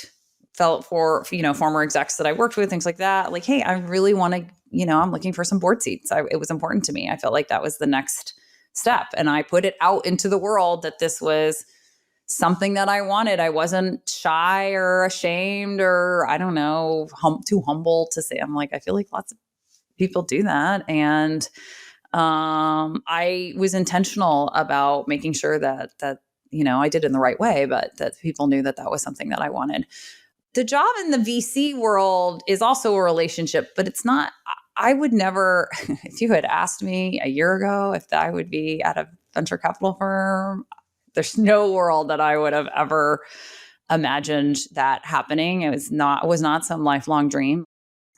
felt for, former execs that I worked with, things like that. Like, hey, I really want to I'm looking for some board seats. It was important to me. I felt like that was the next step. And I put it out into the world that this was something that I wanted. I wasn't shy or ashamed or, I don't know, too humble to say. I'm like, I feel like lots of people do that. And I was intentional about making sure that I did it in the right way, but that people knew that that was something that I wanted. The job in the VC world is also a relationship, but it's not. I would never, if you had asked me a year ago if I would be at a venture capital firm, there's no world that I would have ever imagined that happening. It was not some lifelong dream.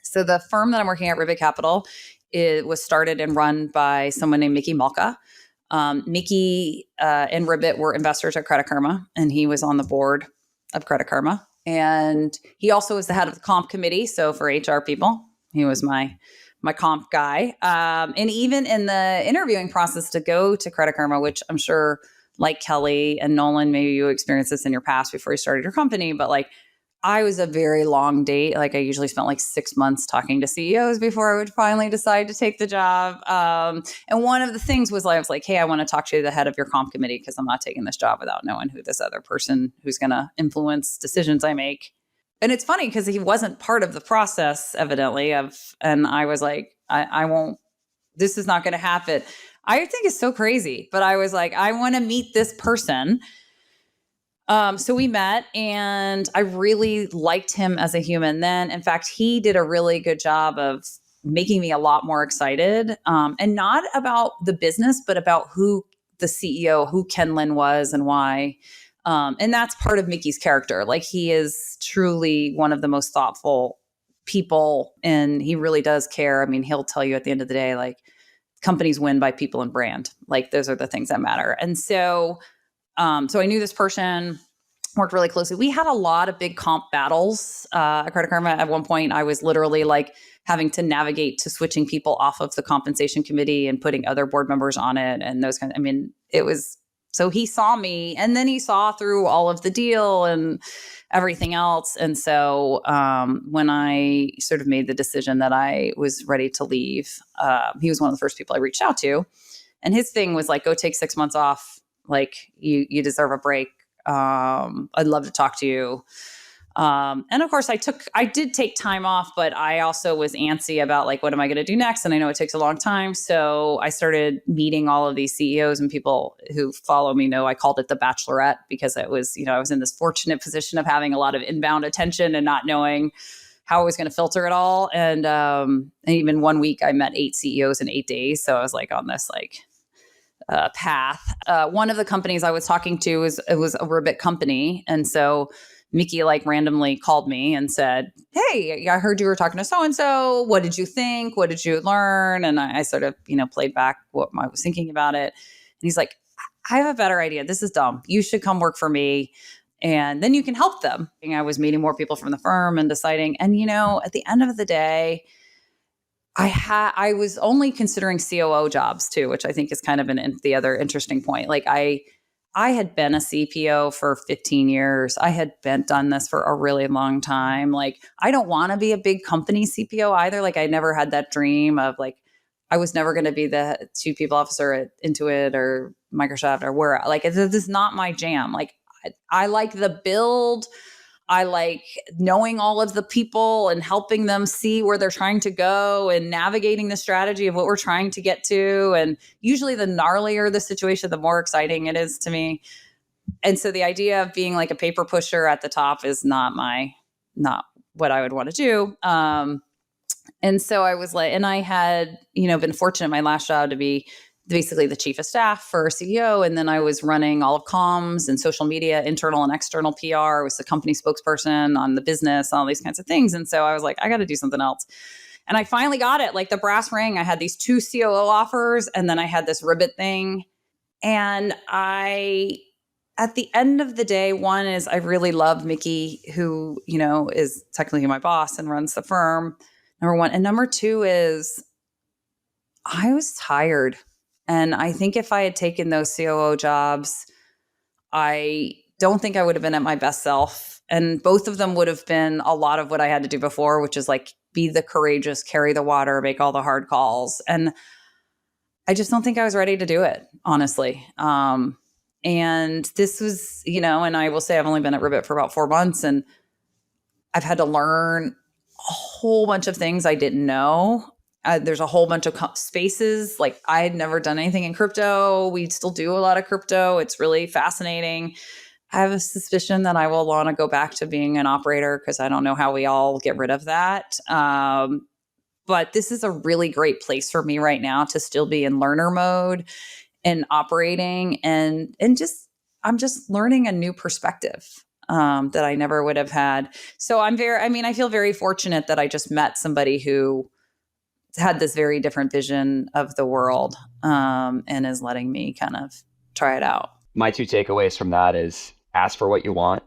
So the firm that I'm working at, Ribbit Capital, it was started and run by someone named Mickey Malka. Mickey and Ribbit were investors at Credit Karma, and he was on the board of Credit Karma. And he also was the head of the comp committee. So for HR people, he was my comp guy. And even in the interviewing process to go to Credit Karma, which I'm sure, like Kelli and Nolan, maybe you experienced this in your past before you started your company, but like I was a very long date. Like I usually spent like 6 months talking to CEOs before I would finally decide to take the job. And one of the things was I was like, hey, I want to talk to the head of your comp committee because I'm not taking this job without knowing who this other person who's going to influence decisions I make. And it's funny because he wasn't part of the process, evidently, and I was like, I won't, this is not going to happen. I think it's so crazy, but I was like, I want to meet this person. So we met and I really liked him as a human then. In fact, he did a really good job of making me a lot more excited, and not about the business, but about who the CEO, who Ken Lin was and why. And that's part of Mickey's character. Like he is truly one of the most thoughtful people and he really does care. I mean, he'll tell you at the end of the day, like companies win by people and brand. Like those are the things that matter. And so I knew this person, worked really closely. We had a lot of big comp battles at Credit Karma. At one point, I was literally like having to navigate to switching people off of the compensation committee and putting other board members on it and those kinds. I mean, it was, so he saw me and then he saw through all of the deal and everything else. And so when I sort of made the decision that I was ready to leave, he was one of the first people I reached out to. And his thing was like, go take 6 months off. Like you deserve a break. I'd love to talk to you. And of course I did take time off, but I also was antsy about like, what am I going to do next? And I know it takes a long time. So I started meeting all of these CEOs, and people who follow me know I called it the Bachelorette because it was, I was in this fortunate position of having a lot of inbound attention and not knowing how I was going to filter it all. And even one week I met 8 CEOs in 8 days. So I was like on this like path. One of the companies I was talking to was a Ribbit company. And so Mickey like randomly called me and said, hey, I heard you were talking to so-and-so. What did you think? What did you learn? And I sort of, played back what I was thinking about it. And he's like, I have a better idea. This is dumb. You should come work for me. And then you can help them. And I was meeting more people from the firm and deciding, and at the end of the day, I was only considering COO jobs too, which I think is kind of the other interesting point. Like I had been a CPO for 15 years. I had done this for a really long time. Like I don't want to be a big company CPO either. Like I never had that dream of like, I was never going to be the chief people officer at Intuit or Microsoft or where, like, this is not my jam. Like I like the build. I like knowing all of the people and helping them see where they're trying to go and navigating the strategy of what we're trying to get to. And usually the gnarlier the situation, the more exciting it is to me. And so the idea of being like a paper pusher at the top is not what I would want to do. And so I was like, and I had, been fortunate in my last job to be basically the chief of staff for CEO. And then I was running all of comms and social media, internal and external PR. I was the company spokesperson on the business, all these kinds of things. And so I was like, I got to do something else. And I finally got it, like the brass ring. I had these 2 COO offers, and then I had this Ribbit thing. And at the end of the day, one is I really love Mickey, who, is technically my boss and runs the firm, number one. And number 2 is I was tired. And I think if I had taken those COO jobs, I don't think I would have been at my best self. And both of them would have been a lot of what I had to do before, which is like be the courageous, carry the water, make all the hard calls. And I just don't think I was ready to do it, honestly. And this was, and I will say I've only been at Ribbit for about 4 months, and I've had to learn a whole bunch of things I didn't know. There's a whole bunch of spaces. Like, I had never done anything in crypto. We still do a lot of crypto. It's really fascinating. I have a suspicion that I will want to go back to being an operator because I don't know how we all get rid of that. But this is a really great place for me right now to still be in learner mode and operating, and I'm just learning a new perspective that I never would have had. So I feel very fortunate that I just met somebody who had this very different vision of the world, and is letting me kind of try it out. My 2 takeaways from that is ask for what you want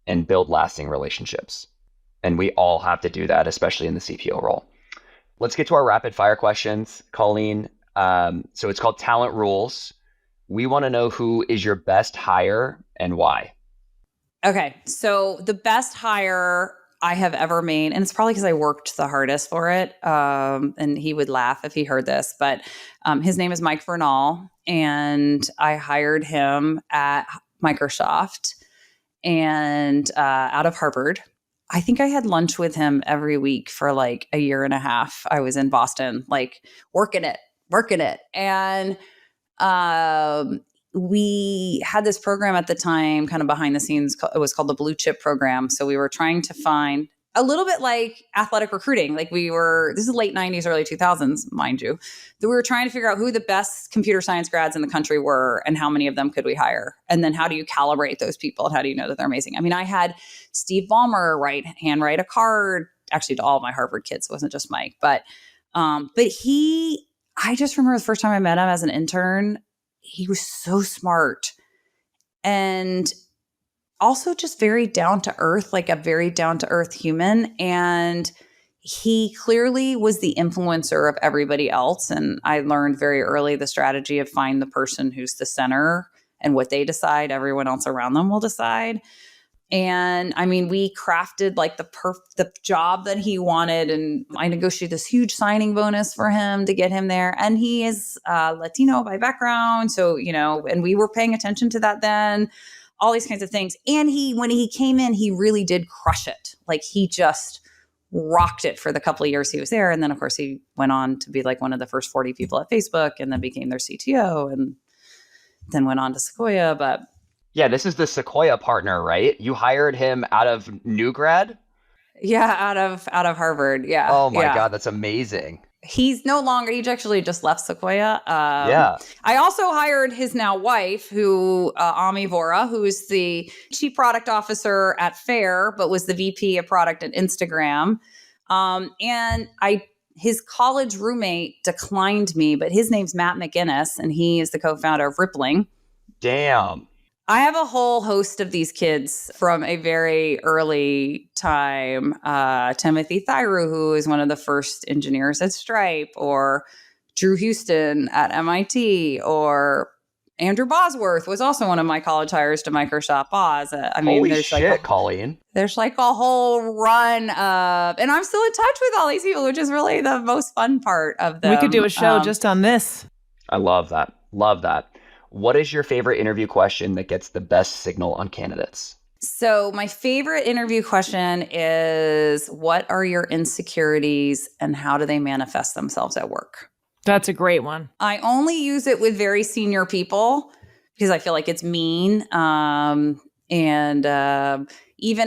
and build lasting relationships. And we all have to do that, especially in the CPO role. Let's get to our rapid fire questions, Colleen. So it's called Talent Rules. We want to know who is your best hire and why. Okay. So the best hire I have ever made, and it's probably because I worked the hardest for it, and he would laugh if he heard this, but his name is Mike Vernal, and I hired him at Microsoft and out of Harvard. I think I had lunch with him every week for like a year and a half. I was in Boston, like working it. And we had this program at the time, kind of behind the scenes. It was called the Blue Chip Program. So we were trying to find a little bit like athletic recruiting. Like this is late 90s, early 2000s, mind you, that we were trying to figure out who the best computer science grads in the country were and how many of them could we hire. And then how do you calibrate those people and how do you know that they're amazing? I mean, I had Steve Ballmer handwrite a card, actually to all of my Harvard kids. It wasn't just Mike, but I just remember the first time I met him as an intern, he was so smart and also just very down to earth, like a very down to earth human. And he clearly was the influencer of everybody else. And I learned very early the strategy of find the person who's the center, and what they decide, everyone else around them will decide. And I mean, we crafted like the job that he wanted, and I negotiated this huge signing bonus for him to get him there. And he is Latino by background. So, and we were paying attention to that then, all these kinds of things. And when he came in, he really did crush it. Like, he just rocked it for the couple of years he was there. And then of course he went on to be like one of the first 40 people at Facebook, and then became their CTO, and then went on to Sequoia. But yeah, this is the Sequoia partner, right? You hired him out of New Grad? Yeah, out of Harvard. Yeah. Oh my God, that's amazing. He's no longer, he actually just left Sequoia. Yeah. I also hired his now wife, Ami Vora, who is the chief product officer at Fair, but was the VP of product at Instagram. And his college roommate declined me, but his name's Matt McInnes, and he is the co-founder of Rippling. Damn. I have a whole host of these kids from a very early time. Timothy Thyru, who is one of the first engineers at Stripe, or Drew Houston at MIT, or Andrew Bosworth was also one of my college hires to Microsoft Boz. Holy shit, Colleen. There's like a whole run of, and I'm still in touch with all these people, which is really the most fun part of them. We could do a show just on this. I love that. Love that. What is your favorite interview question that gets the best signal on candidates? So my favorite interview question is, what are your insecurities and how do they manifest themselves at work? That's a great one. I only use it with very senior people because I feel like it's mean. Even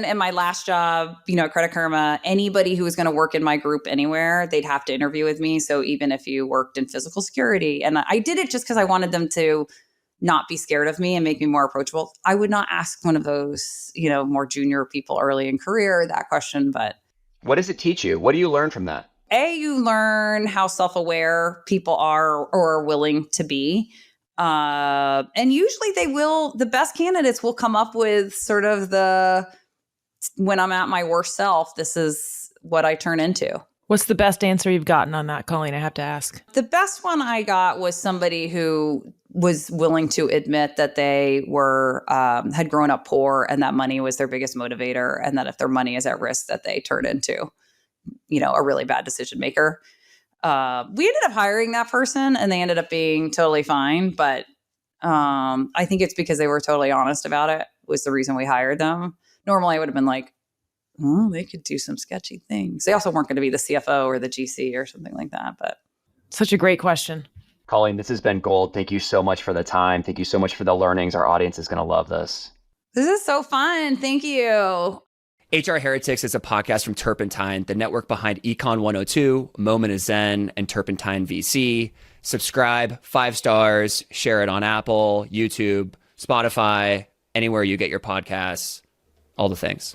in my last job, at Credit Karma, anybody who was going to work in my group anywhere, they'd have to interview with me. So even if you worked in physical security, and I did it just because I wanted them to not be scared of me and make me more approachable. I would not ask one of those, more junior people early in career that question. But what does it teach you? What do you learn from that? You learn how self-aware people are or are willing to be. And usually the best candidates will come up with sort of when I'm at my worst self, this is what I turn into. What's the best answer you've gotten on that, Colleen? I have to ask. The best one I got was somebody who was willing to admit that they had grown up poor and that money was their biggest motivator, and that if their money is at risk, that they turn into a really bad decision maker. We ended up hiring that person and they ended up being totally fine. But I think it's because they were totally honest about it was the reason we hired them. Normally I would have been like, oh, they could do some sketchy things. They also weren't going to be the CFO or the GC or something like that. But such a great question. Colleen, this has been gold. Thank you so much for the time. Thank you so much for the learnings. Our audience is going to love this. This is so fun. Thank you. HR Heretics is a podcast from Turpentine, the network behind Econ 102, Moment of Zen, and Turpentine VC. Subscribe, 5 stars, share it on Apple, YouTube, Spotify, anywhere you get your podcasts, all the things.